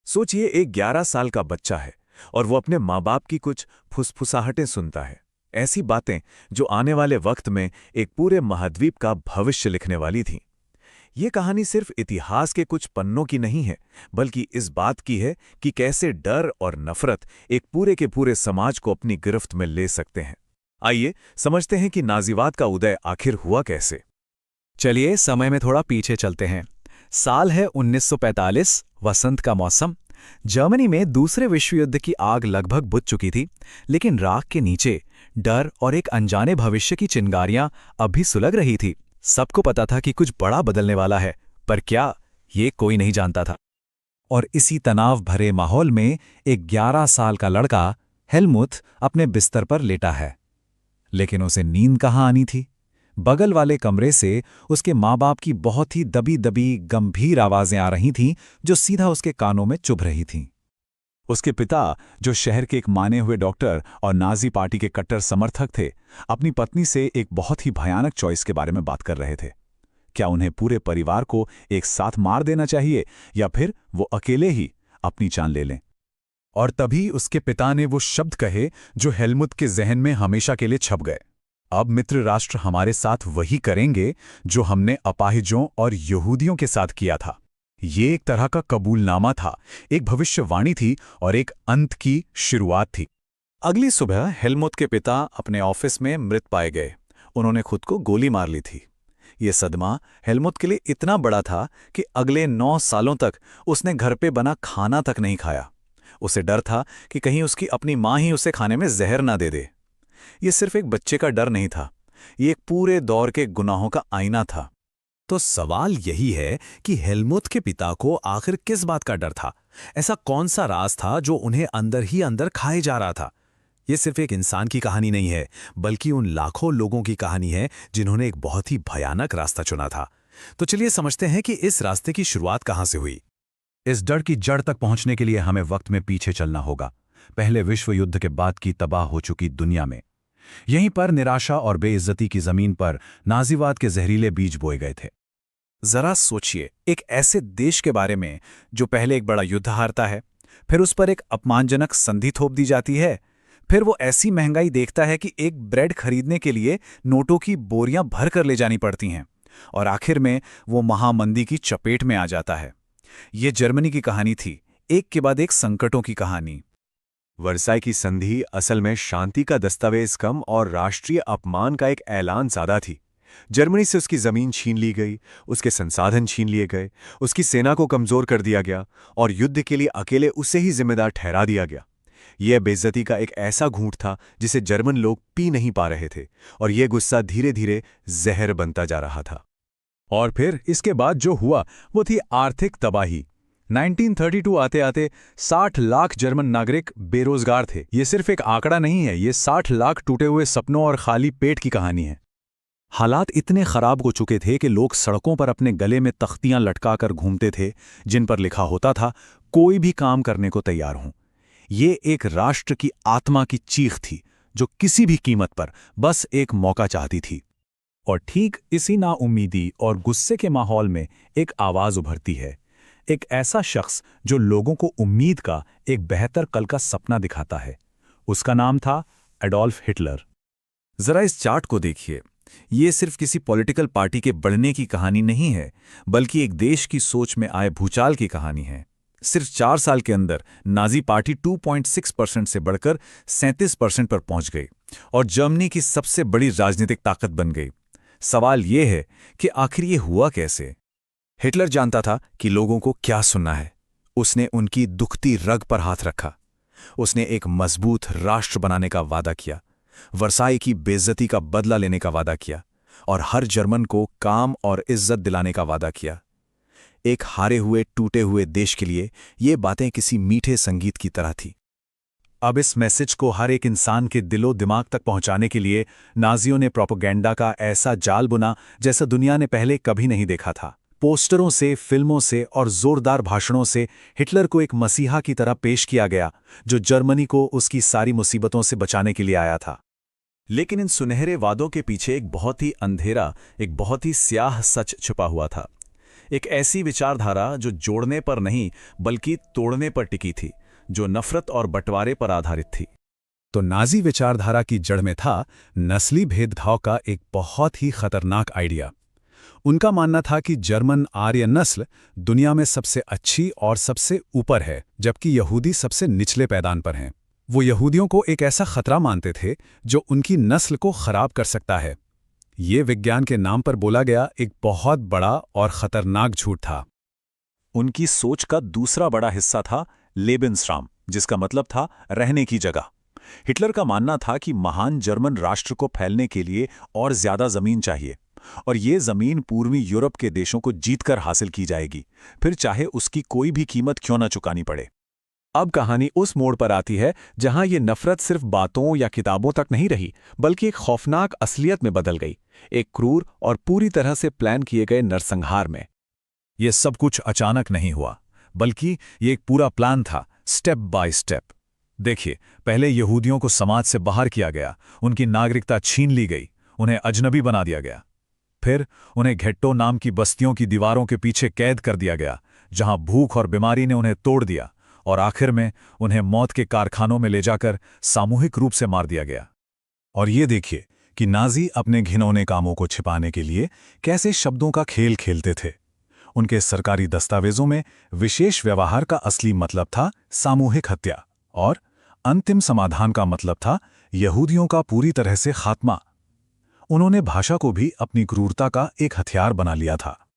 सोचिए एक 11 साल का बच्चा है और वो अपने माँ बाप की कुछ फुसफुसाहटें सुनता है। ऐसी बातें जो आने वाले वक्त में एक पूरे महाद्वीप का भविष्य लिखने वाली थीं। ये कहानी सिर्फ इतिहास के कुछ पन्नों की नहीं है, बल्कि इस बात की है कि कैसे डर और नफरत एक पूरे के पूरे समाज को अपनी गिरफ्त में ले सकते हैं। आइए समझते हैं कि नाज़ीवाद का उदय आखिर हुआ कैसे। चलिए समय में थोड़ा पीछे चलते हैं। साल है 1945, वसंत का मौसम। जर्मनी में दूसरे विश्व युद्ध की आग लगभग बुझ चुकी थी, लेकिन राख के नीचे डर और एक अनजाने भविष्य की चिंगारियां अब भी सुलग रही थी। सबको पता था कि कुछ बड़ा बदलने वाला है, पर क्या, ये कोई नहीं जानता था। और इसी तनाव भरे माहौल में एक 11 साल का लड़का हेलमुथ अपने बिस्तर पर लेटा है। लेकिन उसे नींद कहाँ आनी थी। बगल वाले कमरे से उसके माँ बाप की बहुत ही दबी दबी गंभीर आवाजें आ रही थीं, जो सीधा उसके कानों में चुभ रही थीं। उसके पिता, जो शहर के एक माने हुए डॉक्टर और नाजी पार्टी के कट्टर समर्थक थे, अपनी पत्नी से एक बहुत ही भयानक चॉइस के बारे में बात कर रहे थे। क्या उन्हें पूरे परिवार को एक साथ मार देना चाहिए, या फिर वो अकेले ही अपनी जान ले लें। और तभी उसके पिता ने वो शब्द कहे जो हेलमुथ के जहन में हमेशा के लिए छप गए। अब मित्र राष्ट्र हमारे साथ वही करेंगे जो हमने अपाहिजों और यहूदियों के साथ किया था। ये एक तरह का कबूलनामा था, एक भविष्यवाणी थी और एक अंत की शुरुआत थी। अगली सुबह हेलमुथ के पिता अपने ऑफिस में मृत पाए गए। उन्होंने खुद को गोली मार ली थी। ये सदमा हेलमुथ के लिए इतना बड़ा था कि अगले 9 सालों तक उसने घर पे बना खाना तक नहीं खाया। उसे डर था कि कहीं उसकी अपनी माँ ही उसे खाने में जहर ना दे दे। ये सिर्फ एक बच्चे का डर नहीं था, ये एक पूरे दौर के गुनाहों का आईना था। तो सवाल यही है कि हेलमुथ के पिता को आखिर किस बात का डर था? ऐसा कौन सा राज था जो उन्हें अंदर ही अंदर खाए जा रहा था? ये सिर्फ एक इंसान की कहानी नहीं है, बल्कि उन लाखों लोगों की कहानी है जिन्होंने एक बहुत ही भयानक रास्ता चुना था। तो चलिए समझते हैं कि इस रास्ते की शुरुआत कहां से हुई। इस डर की जड़ तक पहुंचने के लिए हमें वक्त में पीछे चलना होगा, पहले विश्व युद्ध के बाद की तबाह हो चुकी दुनिया में। यहीं पर निराशा और बेइज्जती की जमीन पर नाज़ीवाद के जहरीले बीज बोए गए थे। जरा सोचिए, एक ऐसे देश के बारे में जो पहले एक बड़ा युद्ध हारता है, फिर उस पर एक अपमानजनक संधि थोप दी जाती है, फिर वो ऐसी महंगाई देखता है कि एक ब्रेड खरीदने के लिए नोटों की बोरियां भर कर ले जानी पड़ती हैं, और आखिर में वो महामंदी की चपेट में आ जाता है। ये जर्मनी की कहानी थी, एक के बाद एक संकटों की कहानी। वर्साई की संधि असल में शांति का दस्तावेज कम और राष्ट्रीय अपमान का एक ऐलान सादा थी। जर्मनी से उसकी जमीन छीन ली गई, उसके संसाधन छीन लिए गए, उसकी सेना को कमजोर कर दिया गया और युद्ध के लिए अकेले उसे ही जिम्मेदार ठहरा दिया गया। यह बेइज्जती का एक ऐसा घूंट था जिसे जर्मन लोग पी नहीं पा रहे थे, और यह गुस्सा धीरे धीरे जहर बनता जा रहा था। और फिर इसके बाद जो हुआ वो थी आर्थिक तबाही। 1932 आते आते 60 लाख जर्मन नागरिक बेरोजगार थे। ये सिर्फ एक आंकड़ा नहीं है, ये 60 लाख टूटे हुए सपनों और खाली पेट की कहानी है। हालात इतने खराब हो चुके थे कि लोग सड़कों पर अपने गले में तख्तियां लटकाकर घूमते थे, जिन पर लिखा होता था, कोई भी काम करने को तैयार हूं। ये एक राष्ट्र की आत्मा की चीख थी, जो किसी भी कीमत पर बस एक मौका चाहती थी। और ठीक इसी नाउम्मीदी और गुस्से के माहौल में एक आवाज उभरती है, एक ऐसा शख्स जो लोगों को उम्मीद का एक बेहतर कल का सपना दिखाता है। उसका नाम था एडोल्फ हिटलर। जरा इस चार्ट को देखिए, ये सिर्फ किसी पॉलिटिकल पार्टी के बढ़ने की कहानी नहीं है, बल्कि एक देश की सोच में आए भूचाल की कहानी है। सिर्फ 4 साल के अंदर नाजी पार्टी 2.6% से बढ़कर 37% पर पहुंच गई और जर्मनी की सबसे बड़ी राजनीतिक ताकत बन गई। सवाल यह है कि आखिर ये हुआ कैसे? हिटलर जानता था कि लोगों को क्या सुनना है। उसने उनकी दुखती रग पर हाथ रखा। उसने एक मजबूत राष्ट्र बनाने का वादा किया, वर्साई की बेइज्जती का बदला लेने का वादा किया, और हर जर्मन को काम और इज्जत दिलाने का वादा किया। एक हारे हुए टूटे हुए देश के लिए ये बातें किसी मीठे संगीत की तरह थी। अब इस मैसेज को हर एक इंसान के दिलो दिमाग तक पहुंचाने के लिए नाजियों ने प्रोपेगेंडा का ऐसा जाल बुना जैसा दुनिया ने पहले कभी नहीं देखा था। पोस्टरों से, फिल्मों से और जोरदार भाषणों से हिटलर को एक मसीहा की तरह पेश किया गया, जो जर्मनी को उसकी सारी मुसीबतों से बचाने के लिए आया था। लेकिन इन सुनहरे वादों के पीछे एक बहुत ही अंधेरा, एक बहुत ही स्याह सच छुपा हुआ था। एक ऐसी विचारधारा जो जोड़ने पर नहीं बल्कि तोड़ने पर टिकी थी, जो नफरत और बंटवारे पर आधारित थी। तो नाजी विचारधारा की जड़ में था नस्ली भेदभाव का एक बहुत ही खतरनाक आइडिया। उनका मानना था कि जर्मन आर्य नस्ल दुनिया में सबसे अच्छी और सबसे ऊपर है, जबकि यहूदी सबसे निचले पैदान पर हैं। वो यहूदियों को एक ऐसा खतरा मानते थे जो उनकी नस्ल को खराब कर सकता है। ये विज्ञान के नाम पर बोला गया एक बहुत बड़ा और खतरनाक झूठ था। उनकी सोच का दूसरा बड़ा हिस्सा था लेबेन्सराम, जिसका मतलब था रहने की जगह। हिटलर का मानना था कि महान जर्मन राष्ट्र को फैलने के लिए और ज्यादा जमीन चाहिए, और ये जमीन पूर्वी यूरोप के देशों को जीतकर हासिल की जाएगी, फिर चाहे उसकी कोई भी कीमत क्यों न चुकानी पड़े। अब कहानी उस मोड़ पर आती है जहां ये नफरत सिर्फ बातों या किताबों तक नहीं रही, बल्कि एक खौफनाक असलियत में बदल गई, एक क्रूर और पूरी तरह से प्लान किए गए नरसंहार में। यह सब कुछ अचानक नहीं हुआ, बल्कि ये एक पूरा प्लान था, स्टेप बाय स्टेप। देखिए, पहले यहूदियों को समाज से बाहर किया गया, उनकी नागरिकता छीन ली गई, उन्हें अजनबी बना दिया गया। फिर उन्हें घेट्टो नाम की बस्तियों की दीवारों के पीछे कैद कर दिया गया, जहां भूख और बीमारी ने उन्हें तोड़ दिया, और आखिर में उन्हें मौत के कारखानों में ले जाकर सामूहिक रूप से मार दिया गया। और ये देखिए कि नाजी अपने घिनौने कामों को छिपाने के लिए कैसे शब्दों का खेल खेलते थे। उनके सरकारी दस्तावेजों में विशेष व्यवहार का असली मतलब था सामूहिक हत्या, और अंतिम समाधान का मतलब था यहूदियों का पूरी तरह से खात्मा। उन्होंने भाषा को भी अपनी क्रूरता का एक हथियार बना लिया था।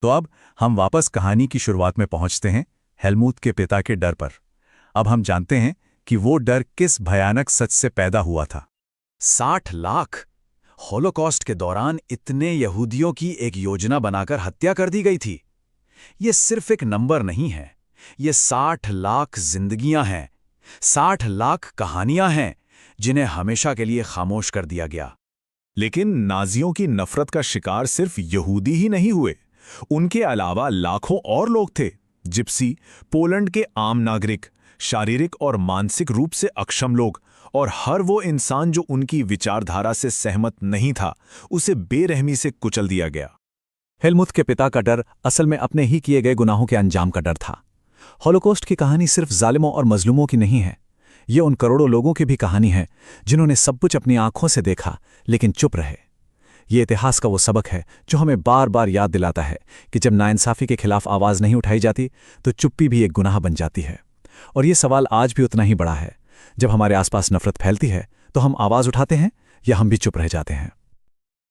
तो अब हम वापस कहानी की शुरुआत में पहुंचते हैं, हेलमुथ के पिता के डर पर। अब हम जानते हैं कि वो डर किस भयानक सच से पैदा हुआ था। 60 लाख! होलोकॉस्ट के दौरान इतने यहूदियों की एक योजना बनाकर हत्या कर दी गई थी। ये सिर्फ एक नंबर नहीं है, ये 60 लाख जिंदगियां हैं, 60 लाख कहानियां हैं जिन्हें हमेशा के लिए खामोश कर दिया गया। लेकिन नाजियों की नफरत का शिकार सिर्फ यहूदी ही नहीं हुए, उनके अलावा लाखों और लोग थे। जिप्सी, पोलैंड के आम नागरिक, शारीरिक और मानसिक रूप से अक्षम लोग, और हर वो इंसान जो उनकी विचारधारा से सहमत नहीं था, उसे बेरहमी से कुचल दिया गया। हेलमुथ के पिता का डर असल में अपने ही किए गए गुनाहों के अंजाम का डर था। हॉलोकॉस्ट की कहानी सिर्फ जालिमों और मजलूमों की नहीं है, ये उन करोड़ों लोगों की भी कहानी है जिन्होंने सब कुछ अपनी आंखों से देखा लेकिन चुप रहे। ये इतिहास का वो सबक है जो हमें बार बार याद दिलाता है कि जब नाइंसाफी के खिलाफ आवाज़ नहीं उठाई जाती तो चुप्पी भी एक गुनाह बन जाती है। और ये सवाल आज भी उतना ही बड़ा है। जब हमारे आसपास नफरत फैलती है तो हम आवाज़ उठाते हैं या हम भी चुप रह जाते हैं।